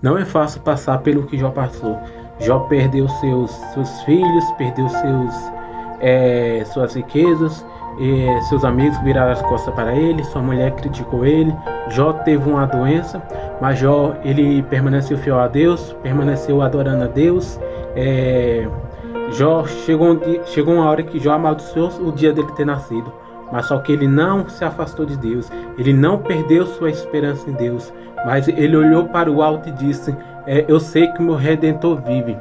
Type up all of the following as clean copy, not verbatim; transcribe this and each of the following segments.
Não é fácil passar pelo que Jó passou. Jó perdeu seus filhos, perdeu suas riquezas, seus amigos viraram as costas para ele, sua mulher criticou ele. Jó teve uma doença, mas Jó ele permaneceu fiel a Deus, permaneceu adorando a Deus. Jó chegou uma hora que Jó amaldiçoou o dia dele ter nascido. Mas só que ele não se afastou de Deus, ele não perdeu sua esperança em Deus, mas ele olhou para o alto e disse, eu sei que o meu Redentor vive.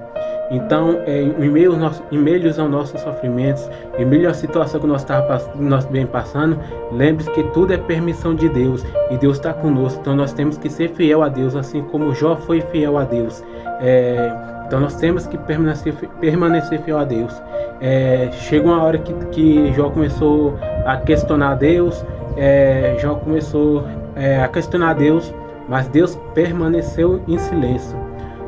Então, em meio aos nossos sofrimentos, em meio à situação que nós vem passando, lembre-se que tudo é permissão de Deus e Deus está conosco. Então nós temos que ser fiel a Deus, assim como Jó foi fiel a Deus. Então nós temos que permanecer fiel a Deus. Chegou uma hora que Jó começou a questionar Deus, Jó começou a questionar Deus, mas Deus permaneceu em silêncio.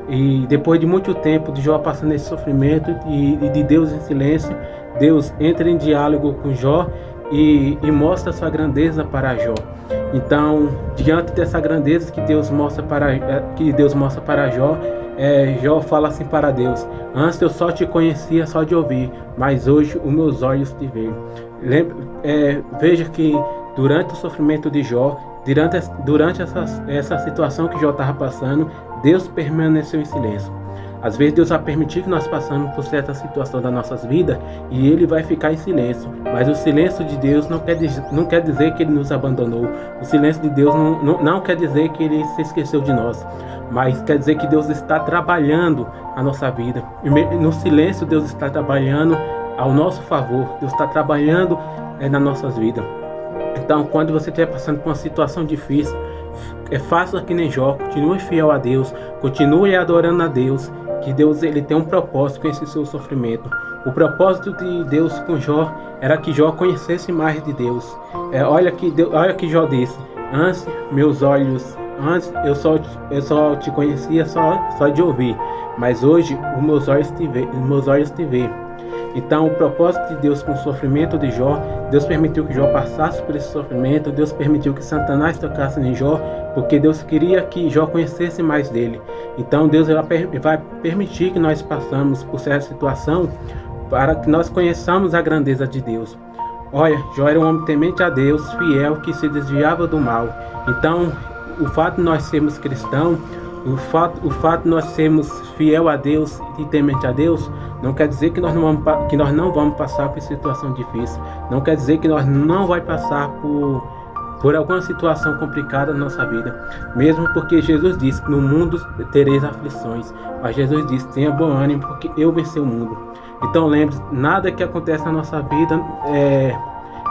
E depois de muito tempo de Jó passando esse sofrimento e de Deus em silêncio, Deus entra em diálogo com Jó e mostra sua grandeza para Jó. Então, diante dessa grandeza que Deus mostra para Jó, Jó fala assim para Deus: antes eu só te conhecia só de ouvir, mas hoje os meus olhos te veem. Veja que durante o sofrimento de Jó, durante essa situação que Jó estava passando, Deus permaneceu em silêncio. Às vezes Deus vai permitir que nós passemos por certa situação das nossas vidas e Ele vai ficar em silêncio. Mas o silêncio de Deus não quer dizer que Ele nos abandonou. O silêncio de Deus não quer dizer que Ele se esqueceu de nós. Mas quer dizer que Deus está trabalhando a nossa vida. No silêncio Deus está trabalhando ao nosso favor. Deus está trabalhando nas nossas vidas. Então, quando você estiver passando por uma situação difícil, faça que nem Jó, continue fiel a Deus, continue adorando a Deus, que Deus ele tem um propósito com esse seu sofrimento. O propósito de Deus com Jó era que Jó conhecesse mais de Deus. Olha que Jó disse: antes eu só te conhecia só de ouvir, mas hoje os meus olhos te veem. Então, o propósito de Deus com o sofrimento de Jó, Deus permitiu que Jó passasse por esse sofrimento, Deus permitiu que Satanás tocasse em Jó, porque Deus queria que Jó conhecesse mais dele. Então, Deus vai permitir que nós passamos por certa situação para que nós conheçamos a grandeza de Deus. Olha, Jó era um homem temente a Deus, fiel, que se desviava do mal. Então, o fato de nós sermos cristãos, o fato de nós sermos fiel a Deus e temente a Deus, não quer dizer que nós não vamos passar por situação difícil. Não quer dizer que nós não vamos passar por alguma situação complicada na nossa vida. Mesmo porque Jesus disse que no mundo tereis aflições. Mas Jesus disse: tenha bom ânimo, porque eu venci o mundo. Então lembre-se, nada que acontece na nossa vida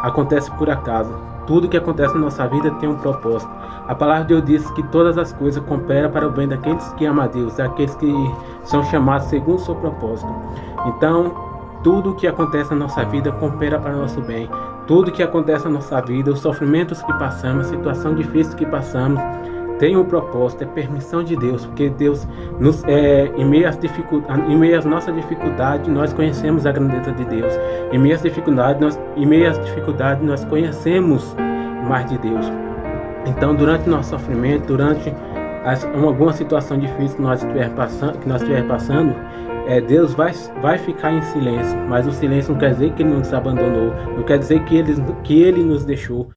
acontece por acaso. Tudo que acontece na nossa vida tem um propósito. A palavra de Deus diz que todas as coisas cooperam para o bem daqueles que amam a Deus, daqueles que são chamados segundo o seu propósito. Então, tudo que acontece na nossa vida coopera para o nosso bem. Tudo que acontece na nossa vida, os sofrimentos que passamos, a situação difícil que passamos, tem um propósito, é permissão de Deus, porque Deus, em meio às nossas dificuldades, nós conhecemos a grandeza de Deus. Em meio às dificuldades, nós conhecemos mais de Deus. Então, durante o nosso sofrimento, durante alguma situação difícil que nós estiver passando, Deus vai ficar em silêncio, mas o silêncio não quer dizer que Ele nos abandonou, não quer dizer que Ele nos deixou.